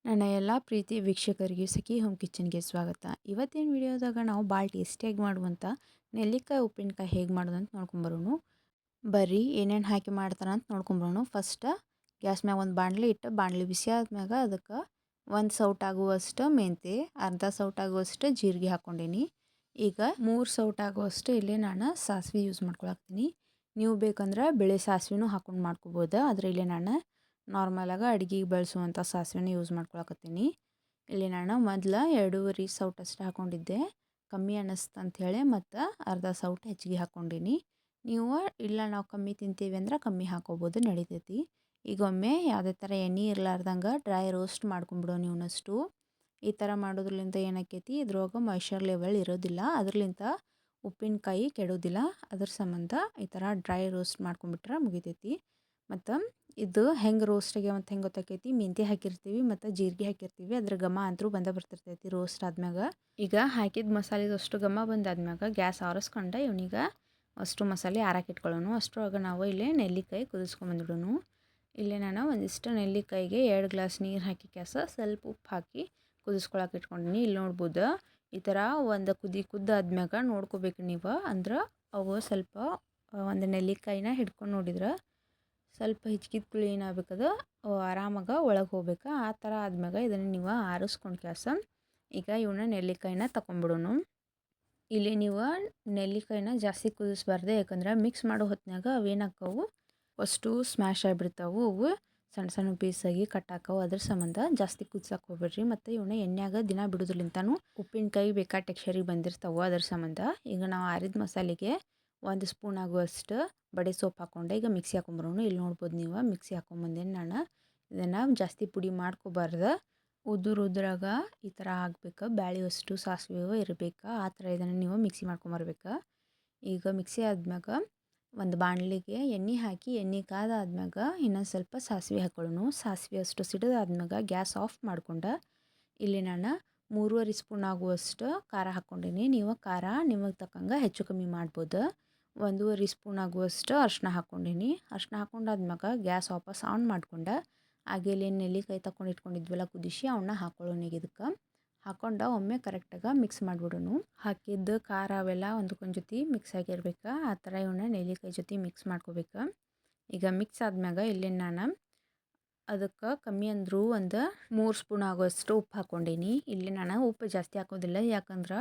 ನನ್ನ ಎಲ್ಲ ಪ್ರೀತಿ ವೀಕ್ಷಕರಿಗೆ ಸಖಿ ಹೋಮ್ ಕಿಚನ್ಗೆ ಸ್ವಾಗತ. ಇವತ್ತಿನ ವಿಡಿಯೋದಾಗ ನಾವು ಭಾಳ ಟೇಸ್ಟಿಯಾಗಿ ಮಾಡುವಂಥ ನೆಲ್ಲಿಕಾಯಿ ಉಪ್ಪಿನಕಾಯಿ ಹೇಗೆ ಮಾಡೋದು ಅಂತ ನೋಡ್ಕೊಂಬರೋಣ. ಬರ್ರಿ ಏನೇನು ಹಾಕಿ ಮಾಡ್ತಾರ ಅಂತ ನೋಡ್ಕೊಂಬರೋಣ. ಫಸ್ಟ್ ಗ್ಯಾಸ್ ಮ್ಯಾಗ ಒಂದು ಬಾಣಲಿ ಇಟ್ಟು ಬಾಣಲಿ ಬಿಸಿ ಆದ್ಮ್ಯಾಗ ಅದಕ್ಕೆ ಒಂದು ಸೌಟ್ ಆಗುವಷ್ಟು ಮೆಂತೆ, ಅರ್ಧ ಸೌಟ್ ಆಗುವಷ್ಟು ಜೀರಿಗೆ ಹಾಕ್ಕೊಂಡೀನಿ. ಈಗ 3 ಸೌಟ್ ಆಗುವಷ್ಟು ಇಲ್ಲಿ ನಾನು ಸಾಸಿವೆ ಯೂಸ್ ಮಾಡ್ಕೊಳಕ್ತೀನಿ. ನೀವು ಬೇಕಂದ್ರೆ ಬಿಳಿ ಸಾಸಿವೆನೂ ಹಾಕ್ಕೊಂಡು ಮಾಡ್ಕೋಬೋದು. ಆದರೆ ಇಲ್ಲಿ ನಾನು ನಾರ್ಮಲಾಗಿ ಅಡುಗೆಗೆ ಬಳಸುವಂಥ ಸಾಸಿವೆನ ಯೂಸ್ ಮಾಡ್ಕೊಳಕತ್ತೀನಿ. ಇಲ್ಲಿ ನಾನು ಮೊದಲು 2.5 ಸೌಟ್ ಅಷ್ಟು ಹಾಕ್ಕೊಂಡಿದ್ದೆ, ಕಮ್ಮಿ ಅನ್ನಿಸ್ತು ಅಂಥೇಳಿ ಮತ್ತು ಅರ್ಧ ಸೌಟ್ ಹೆಚ್ಚಿಗೆ ಹಾಕ್ಕೊಂಡೀನಿ. ನೀವು ಇಲ್ಲ ನಾವು ಕಮ್ಮಿ ತಿಂತೀವಿ ಅಂದ್ರೆ ಕಮ್ಮಿ ಹಾಕೋಬೋದು, ನಡಿತೈತಿ. ಈಗ ಒಮ್ಮೆ ಯಾವುದೇ ಥರ ಎಣ್ಣೆ ಇರಲಾರ್ದಂಗೆ ಡ್ರೈ ರೋಸ್ಟ್ ಮಾಡ್ಕೊಂಬಿಡೋಣ ಇವನಷ್ಟು. ಈ ಥರ ಮಾಡೋದ್ರಲಿಂದ ಏನಾಕೈತಿ, ಇದ್ರೊಳಗೆ ಮಾಯ್ಶ್ಚರ್ ಲೆವೆಲ್ ಇರೋದಿಲ್ಲ, ಅದ್ರಲಿಂದ ಉಪ್ಪಿನಕಾಯಿ ಕೆಡೋದಿಲ್ಲ. ಅದ್ರ ಸಂಬಂಧ ಈ ಥರ ಡ್ರೈ ರೋಸ್ಟ್ ಮಾಡ್ಕೊಂಬಿಟ್ರೆ ಮುಗಿತೈತಿ. ಮತ್ತು ಇದು ಹೆಂಗೆ ರೋಸ್ಟ್ ಆಗ್ಯಾವ ಅಂತ ಹೆಂಗೆ ಗೊತ್ತಾಕೈತಿ, ಮೆಂತ್ಯ ಹಾಕಿರ್ತೀವಿ ಮತ್ತು ಜೀರಿಗೆ ಹಾಕಿರ್ತೀವಿ, ಅದ್ರ ಘಮ ಅಂತೂ ಬಂದೇ ಬರ್ತಿರ್ತೈತಿ ರೋಸ್ಟ್ ಆದ್ಮ್ಯಾಗ. ಈಗ ಹಾಕಿದ ಮಸಾಲೆದಷ್ಟು ಘಮ ಬಂದಾದ್ಮ್ಯಾಗ ಗ್ಯಾಸ್ ಆರಿಸ್ಕೊಂಡು ಇವನೀಗ ಅಷ್ಟು ಮಸಾಲೆ ಆರಾಕಿಟ್ಕೊಳ್ಳೋಣ. ಅಷ್ಟರೊಳಗೆ ನಾವು ಇಲ್ಲಿ ನೆಲ್ಲಿಕಾಯಿ ಕುದಿಸ್ಕೊಂಬಂದಿಡೋಣ. ಇಲ್ಲೇ ನಾನು ಒಂದಿಷ್ಟು ನೆಲ್ಲಿಕಾಯಿಗೆ 2 ಗ್ಲಾಸ್ ನೀರು ಹಾಕಿ ಸ್ವಲ್ಪ ಉಪ್ಪು ಹಾಕಿ ಕುದಿಸ್ಕೊಳಕ್ಕೆ ಇಟ್ಕೊಂಡಿನಿ. ಇಲ್ಲಿ ನೋಡ್ಬೋದು ಈ ಥರ ಒಂದು ಕುದ್ದಾದ್ಮ್ಯಾಗ ನೋಡ್ಕೋಬೇಕು ನೀವು, ಅಂದ್ರೆ ಅವು ಸ್ವಲ್ಪ ಒಂದು ನೆಲ್ಲಿಕಾಯಿನ ಹಿಡ್ಕೊಂಡು ನೋಡಿದ್ರೆ ಸ್ವಲ್ಪ ಹಿಚ್ಕಿದ ಕುಳಿ ಏನಾಗಬೇಕದ ಆರಾಮಾಗ ಒಳಗೆ ಹೋಗ್ಬೇಕು. ಆ ಥರ ಆದ್ಮ್ಯಾಗ ಇದನ್ನು ನೀವು ಆರಿಸ್ಕೊಂಡು ಈಗ ಇವನ್ನ ನೆಲ್ಲಿಕಾಯಿನ ತಗೊಂಬಿಡೋಣ. ಇಲ್ಲಿ ನೀವು ನೆಲ್ಲಿಕಾಯಿನ ಜಾಸ್ತಿ ಕುದಿಸ್ಬಾರ್ದು, ಯಾಕಂದ್ರೆ ಮಿಕ್ಸ್ ಮಾಡೋ ಹೊತ್ನಾಗ ಅವೇನಾಕ್ಕವು ಅಷ್ಟು ಸ್ಮ್ಯಾಶ್ ಆಗಿಬಿಡ್ತಾವೆ, ಅವು ಸಣ್ಣ ಸಣ್ಣ ಪೀಸಾಗಿ ಕಟ್ಟಾಕವು. ಅದ್ರ ಸಂಬಂಧ ಜಾಸ್ತಿ ಕುದಿಸಕ್ಕೆ ಹೋಗ್ಬೇಡ್ರಿ. ಮತ್ತು ಇವನ್ನ ಎಣ್ಣೆಯಾಗ ದಿನ ಬಿಡೋದ್ರಿಂತನೂ ಉಪ್ಪಿನಕಾಯಿ ಬೇಕಾದ ಟೆಕ್ಸ್ಚರಿಗೆ ಬಂದಿರ್ತಾವೆ. ಅದ್ರ ಸಂಬಂಧ ಈಗ ನಾವು ಆರಿದ ಮಸಾಲೆಗೆ 1 ಸ್ಪೂನ್ ಆಗುವಷ್ಟು ಬಡೆ ಸೊಪ್ಪು ಹಾಕ್ಕೊಂಡೆ ಈಗ ಮಿಕ್ಸಿ ಹಾಕೊಂಬರೋಣ. ಇಲ್ಲಿ ನೋಡ್ಬೋದು ನೀವು ಮಿಕ್ಸಿ ಹಾಕೊಂಬಂದೇನು ನಾನು. ಇದನ್ನು ಜಾಸ್ತಿ ಪುಡಿ ಮಾಡ್ಕೋಬಾರ್ದು, ಉದುರಾಗ ಈ ಥರ ಆಗ್ಬೇಕು. ಬ್ಯಾಳೆ ಅಷ್ಟು ಸಾಸಿವೆ ಇರಬೇಕು, ಆ ಥರ ಇದನ್ನು ನೀವು ಮಿಕ್ಸಿ ಮಾಡ್ಕೊಂಬರ್ಬೇಕು. ಈಗ ಮಿಕ್ಸಿ ಆದ್ಮ್ಯಾಗ ಒಂದು ಬಾಣಲಿಗೆ ಎಣ್ಣೆ ಹಾಕಿ, ಎಣ್ಣೆ ಕಾದಾದ್ಮ್ಯಾಗ ಇನ್ನೊಂದು ಸ್ವಲ್ಪ ಸಾಸಿವೆ ಹಾಕೊಳ್ಳೋಣ. ಸಾಸಿವೆ ಅಷ್ಟು ಸಿಡಿದಾದ್ಮ್ಯಾಗ ಗ್ಯಾಸ್ ಆಫ್ ಮಾಡ್ಕೊಂಡು ಇಲ್ಲಿ ನಾನು 3.5 ಸ್ಪೂನ್ ಆಗುವಷ್ಟು ಖಾರ ಹಾಕ್ಕೊಂಡೀನಿ. ನೀವು ಖಾರ ನಿಮಗೆ ತಕ್ಕಂಗೆ ಹೆಚ್ಚು ಕಮ್ಮಿ ಮಾಡ್ಬೋದು. 1.5 ಸ್ಪೂನ್ ಆಗುವಷ್ಟು ಅರಿಶಿನ ಹಾಕ್ಕೊಂಡೀನಿ. ಅರಿಶಿನ ಹಾಕ್ಕೊಂಡಾದ್ಮ್ಯಾಗ ಗ್ಯಾಸ್ ವಾಪಸ್ ಆನ್ ಮಾಡ್ಕೊಂಡು ಹಾಗೆ ಇಲ್ಲಿ ನೆಲ್ಲಿಕಾಯಿ ತಗೊಂಡು ಇಟ್ಕೊಂಡಿದ್ವಲ್ಲ ಕುದಿಸಿ, ಅವನ್ನ ಹಾಕೊಳ್ಳೋಣ. ಈಗ ಇದಕ್ಕೆ ಹಾಕ್ಕೊಂಡು ಒಮ್ಮೆ ಕರೆಕ್ಟಾಗಿ ಮಿಕ್ಸ್ ಮಾಡಿಬಿಡೋಣ. ಹಾಕಿದ್ದು ಖಾರ ಅವೆಲ್ಲ ಒಂದಕ್ಕೊಂದು ಜೊತೆ ಮಿಕ್ಸ್ ಆಗಿರ್ಬೇಕು, ಆ ಥರ ಇವನ್ನ ನೆಲ್ಲಿಕಾಯಿ ಜೊತೆ ಮಿಕ್ಸ್ ಮಾಡ್ಕೋಬೇಕು. ಈಗ ಮಿಕ್ಸ್ ಆದ್ಮ್ಯಾಗ ಇಲ್ಲಿ ನಾನು ಅದಕ್ಕೆ ಕಮ್ಮಿ ಅಂದರೂ ಒಂದು 3 ಸ್ಪೂನ್ ಆಗೋಷ್ಟು ಉಪ್ಪು ಹಾಕ್ಕೊಂಡೀನಿ. ಇಲ್ಲಿ ನಾನು ಉಪ್ಪು ಜಾಸ್ತಿ ಹಾಕೋದಿಲ್ಲ, ಯಾಕಂದ್ರೆ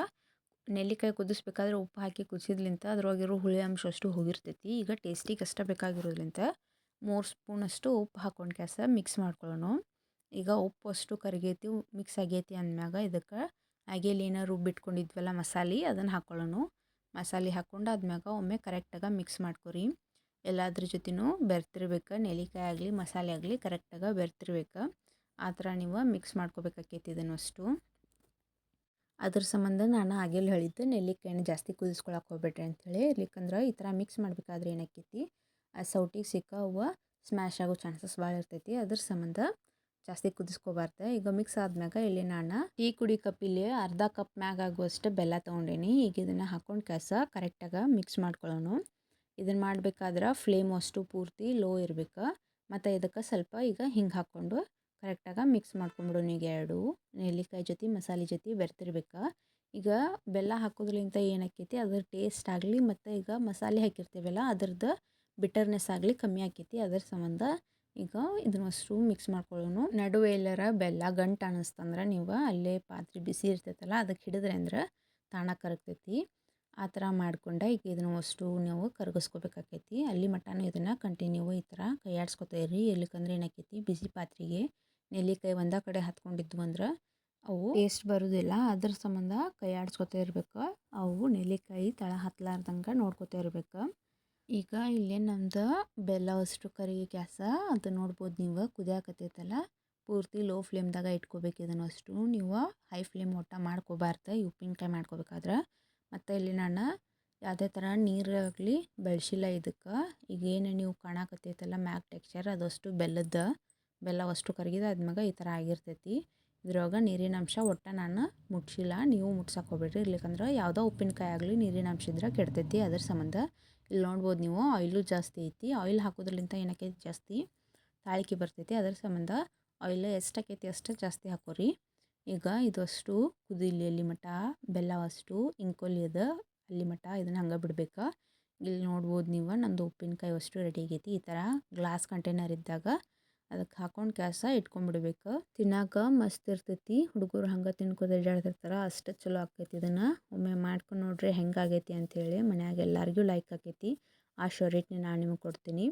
ನೆಲ್ಲಿಕಾಯಿ ಕುದಿಸ್ಬೇಕಾದ್ರೆ ಉಪ್ಪು ಹಾಕಿ ಕುದಿಸಿದ್ಲಿಂತ ಅದ್ರೊಳಗಿರೋ ಹುಳಿ ಅಂಶ ಅಷ್ಟು ಹೋಗಿರ್ತೈತಿ. ಈಗ ಟೇಸ್ಟಿಗೆ ಅಷ್ಟೇ ಬೇಕಾಗಿರೋದ್ರಿಂದ 3 ಸ್ಪೂನಷ್ಟು ಉಪ್ಪು ಹಾಕ್ಕೊಂಡು ಮಿಕ್ಸ್ ಮಾಡ್ಕೊಳ್ಳೋಣ. ಈಗ ಉಪ್ಪು ಅಷ್ಟು ಕರಗೈತಿ, ಮಿಕ್ಸ್ ಆಗೈತಿ ಅಂದಮ್ಯಾಗ ಇದಕ್ಕೆ ಹಾಗೆ ಏನೋ ರುಬ್ಬಿಟ್ಕೊಂಡಿದ್ವಲ್ಲ ಮಸಾಲೆ, ಅದನ್ನು ಹಾಕ್ಕೊಳ್ಳೋಣ. ಮಸಾಲೆ ಹಾಕ್ಕೊಂಡಾದ್ಮ್ಯಾಗ ಒಮ್ಮೆ ಕರೆಕ್ಟಾಗಿ ಮಿಕ್ಸ್ ಮಾಡ್ಕೊರಿ. ಎಲ್ಲದ್ರ ಜೊತೆನೂ ಬೆರ್ತಿರ್ಬೇಕು, ನೆಲ್ಲಿಕಾಯಿ ಆಗಲಿ ಮಸಾಲೆ ಆಗಲಿ ಕರೆಕ್ಟಾಗಿ ಬೆರ್ತಿರ್ಬೇಕು. ಆ ಥರ ನೀವು ಮಿಕ್ಸ್ ಮಾಡ್ಕೋಬೇಕಾಕೈತಿ ಇದನ್ನು ಅಷ್ಟು. ಅದ್ರ ಸಂಬಂಧ ನಾನು ಆಗಲೇ ಹೇಳಿದ್ದು ನೆಲ್ಲಿಕಾಯಿನ ಜಾಸ್ತಿ ಕುದಿಸ್ಕೊಳಕ್ಕೆ ಹೋಗ್ಬೇಡ್ರಿ ಅಂಥೇಳಿ. ಇರ್ಲಿಕ್ಕಂದ್ರೆ ಈ ಥರ ಮಿಕ್ಸ್ ಮಾಡಬೇಕಾದ್ರೆ ಏನಾಕೈತಿ, ಆ ಸೌಟಿಗೆ ಸಿಕ್ಕಾವು ಸ್ಮ್ಯಾಶ್ ಆಗೋ ಚಾನ್ಸಸ್ ಭಾಳ ಇರ್ತೈತಿ. ಅದ್ರ ಸಂಬಂಧ ಜಾಸ್ತಿ ಕುದಿಸ್ಕೋಬಾರ್ದು. ಈಗ ಮಿಕ್ಸ್ ಆದ್ಮ್ಯಾಗ ಇಲ್ಲಿ ನಾನು ಟೀ ಕುಡಿ ಕಪ್ಪಿಲಿ ಅರ್ಧ ಕಪ್ ಮ್ಯಾಗ ಆಗುವಷ್ಟು ಬೆಲ್ಲ ತೊಗೊಂಡೇನಿ. ಈಗ ಇದನ್ನು ಹಾಕ್ಕೊಂಡು ಕರೆಕ್ಟಾಗಿ ಮಿಕ್ಸ್ ಮಾಡ್ಕೊಳ್ಳೋಣ. ಇದನ್ನು ಮಾಡಬೇಕಾದ್ರೆ ಫ್ಲೇಮ್ ಅಷ್ಟು ಪೂರ್ತಿ ಲೋ ಇರಬೇಕು. ಮತ್ತು ಇದಕ್ಕೆ ಸ್ವಲ್ಪ ಈಗ ಹಿಂಗೆ ಹಾಕ್ಕೊಂಡು ಕರೆಕ್ಟಾಗಿ ಮಿಕ್ಸ್ ಮಾಡ್ಕೊಂಬಿಡೋಣ. ಈಗ ಎರಡು ನೆಲ್ಲಿಕಾಯಿ ಜೊತೆ ಮಸಾಲೆ ಜೊತೆ ಬೆರ್ತಿರ್ಬೇಕು. ಈಗ ಬೆಲ್ಲ ಹಾಕೋದ್ರಿಂದ ಏನಾಕೈತಿ, ಅದ್ರ ಟೇಸ್ಟ್ ಆಗಲಿ ಮತ್ತು ಈಗ ಮಸಾಲೆ ಹಾಕಿರ್ತೀವಲ್ಲ ಅದ್ರದ್ದು ಬಿಟರ್ನೆಸ್ ಆಗಲಿ ಕಮ್ಮಿ ಆಕೈತಿ. ಅದ್ರ ಸಂಬಂಧ ಈಗ ಇದನ್ನಷ್ಟು ಮಿಕ್ಸ್ ಮಾಡ್ಕೊಳ್ಳೋಣ. ನಡುವೆ ಎಲ್ಲರ ಬೆಲ್ಲ ಗಂಟು ಅನ್ನಿಸ್ತಂದ್ರೆ ನೀವು ಅಲ್ಲೇ ಪಾತ್ರೆ ಬಿಸಿ ಇರ್ತೈತಲ್ಲ ಅದಕ್ಕೆ ಹಿಡಿದ್ರೆ ಅಂದ್ರೆ ತಾಣ ಕರಗ್ತೈತಿ. ಆ ಥರ ಮಾಡ್ಕೊಂಡು ಈಗ ಇದನ್ನು ಅಷ್ಟು ನೀವು ಕರಗಿಸ್ಕೋಬೇಕಾಕೈತಿ. ಅಲ್ಲಿ ಮಟನೂ ಇದನ್ನು ಕಂಟಿನ್ಯೂ ಈ ಥರ ಕೈ ಆಡಿಸ್ಕೊತಾ ಇರ್ರಿ. ಇರ್ಲಿಕ್ಕಂದ್ರೆ ಏನಾಕೈತಿ, ಬಿಸಿ ಪಾತ್ರೆಗೆ ನೆಲ್ಲಿಕಾಯಿ ಒಂದೇ ಕಡೆ ಹತ್ಕೊಂಡಿದ್ವು ಅಂದ್ರೆ ಅವು ಟೇಸ್ಟ್ ಬರೋದಿಲ್ಲ. ಅದ್ರ ಸಂಬಂಧ ಕೈ ಆಡಿಸ್ಕೊತಾ ಇರ್ಬೇಕು. ಅವು ನೆಲ್ಲಿಕಾಯಿ ತಳ ಹತ್ತಲಾರ್ದಂಗೆ ನೋಡ್ಕೊತಾ ಇರ್ಬೇಕು. ಈಗ ಇಲ್ಲೇ ನಮ್ದು ಬೆಲ್ಲ ಅಷ್ಟು ಕರಿಗಿ ಅದು ನೋಡ್ಬೋದು ನೀವು ಕುದಿಯಾಕತ್ತೈತಲ್ಲ, ಪೂರ್ತಿ ಲೋ ಫ್ಲೇಮ್ದಾಗ ಇಟ್ಕೋಬೇಕು. ಇದನ್ನು ಅಷ್ಟು ನೀವು ಹೈ ಫ್ಲೇಮ್ ಒಟ್ಟ ಮಾಡ್ಕೋಬಾರ್ದು ಈ ಉಪ್ಪಿನಕಾಯಿ ಮಾಡ್ಕೋಬೇಕಾದ್ರೆ. ಮತ್ತು ಇಲ್ಲಿ ನಾನು ಯಾವುದೇ ಥರ ನೀರಾಗಲಿ ಬೆಳೆಸಿಲ್ಲ ಇದಕ್ಕೆ. ಈಗ ಏನು ನೀವು ಕಾಣಕತ್ತೈತಲ್ಲ ಮ್ಯಾಗ್ ಟೆಕ್ಸ್ಚರ್, ಅದಷ್ಟು ಬೆಲ್ಲ ಅಷ್ಟು ಕರಗಿದಾದ್ಮ್ಯಾಗ ಈ ಥರ ಆಗಿರ್ತೈತಿ. ಇದ್ರೊಳಗೆ ನೀರಿನ ಅಂಶ ಒಟ್ಟು ನಾನು ಮುಟ್ಸಿಲ್ಲ, ನೀವು ಮುಟ್ಸಕ್ಕೆ ಹೋಗ್ಬೇಡ್ರಿ. ಇರ್ಲಿಕ್ಕಂದ್ರೆ ಯಾವುದೋ ಉಪ್ಪಿನಕಾಯಿ ಆಗಲಿ ನೀರಿನ ಅಂಶ ಇದ್ರೆ ಕೆಡ್ತೈತಿ. ಅದ್ರ ಸಂಬಂಧ ಇಲ್ಲಿ ನೋಡ್ಬೋದು ನೀವು ಆಯಿಲು ಜಾಸ್ತಿ ಐತಿ. ಆಯಿಲ್ ಹಾಕೋದ್ರಲಿಂತ ಏನಕ್ಕೈತಿ ಜಾಸ್ತಿ ತಾಳಿಕೆ ಬರ್ತೈತಿ. ಅದ್ರ ಸಂಬಂಧ ಆಯಿಲ್ ಎಷ್ಟು ಆಕೈತಿ ಅಷ್ಟು ಜಾಸ್ತಿ ಹಾಕೋರಿ. ಈಗ ಇದು ಅಷ್ಟು ಕುದಿಲಿ ಅಲ್ಲಿ ಮಟ, ಬೆಲ್ಲ ಅಷ್ಟು ಇಂಕೊಲಿ ಅದ ಅಲ್ಲಿ ಮಟ ಇದನ್ನು ಹಂಗೆ ಬಿಡ್ಬೇಕು. ಇಲ್ಲಿ ನೋಡ್ಬೋದು ನೀವು ನಂದು ಉಪ್ಪಿನಕಾಯಿ ಅಷ್ಟು ರೆಡಿ ಆಗೈತಿ. ಈ ಥರ ಗ್ಲಾಸ್ ಕಂಟೈನರ್ ಇದ್ದಾಗ ಅದಕ್ಕೆ ಹಾಕೊಂಡು ಕ್ಯಾಸ ಇಟ್ಕೊಂಡ್ಬಿಡ್ಬೇಕು. ತಿನ್ನಾಕ ಮಸ್ತ್ ಇರ್ತೈತಿ. ಹುಡುಗರು ಹಂಗೆ ತಿನ್ಕೋದು ಅಡ್ಡಾಡ್ತಿರ್ತಾರೆ, ಅಷ್ಟು ಚಲೋ ಆಕೈತಿ. ಇದನ್ನು ಒಮ್ಮೆ ಮಾಡ್ಕೊಂಡು ನೋಡ್ರಿ ಹೆಂಗಾಗೈತಿ ಅಂಥೇಳಿ. ಮನ್ಯಾಗ ಎಲ್ಲರಿಗೂ ಲೈಕ್ ಆಕೈತಿ. ಆ ಶೋರಿಟ್ನಿ ನಾನು ನಿಮಗೆ ಕೊಡ್ತೀನಿ.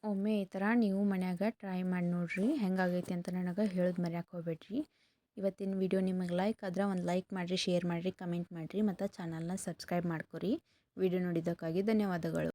ಒಮ್ಮೆ ಈ ಥರ ನೀವು ಮನ್ಯಾಗ ಟ್ರೈ ಮಾಡಿ ನೋಡಿರಿ ಹೆಂಗಾಗೈತಿ ಅಂತ ನನಗೆ ಹೇಳೋದು ಮರ್ಯಾಕೆ ಹೋಗ್ಬೇಡ್ರಿ. ಇವತ್ತಿನ ವಿಡಿಯೋ ನಿಮಗೆ ಲೈಕ್ ಆದ್ರೆ ಒಂದು ಲೈಕ್ ಮಾಡಿರಿ, ಶೇರ್ ಮಾಡಿರಿ, ಕಮೆಂಟ್ ಮಾಡಿರಿ ಮತ್ತು ಚಾನಲ್ನ ಸಬ್ಸ್ಕ್ರೈಬ್ ಮಾಡ್ಕೊರಿ. ವಿಡಿಯೋ ನೋಡಿದ್ದಕ್ಕಾಗಿ ಧನ್ಯವಾದಗಳು.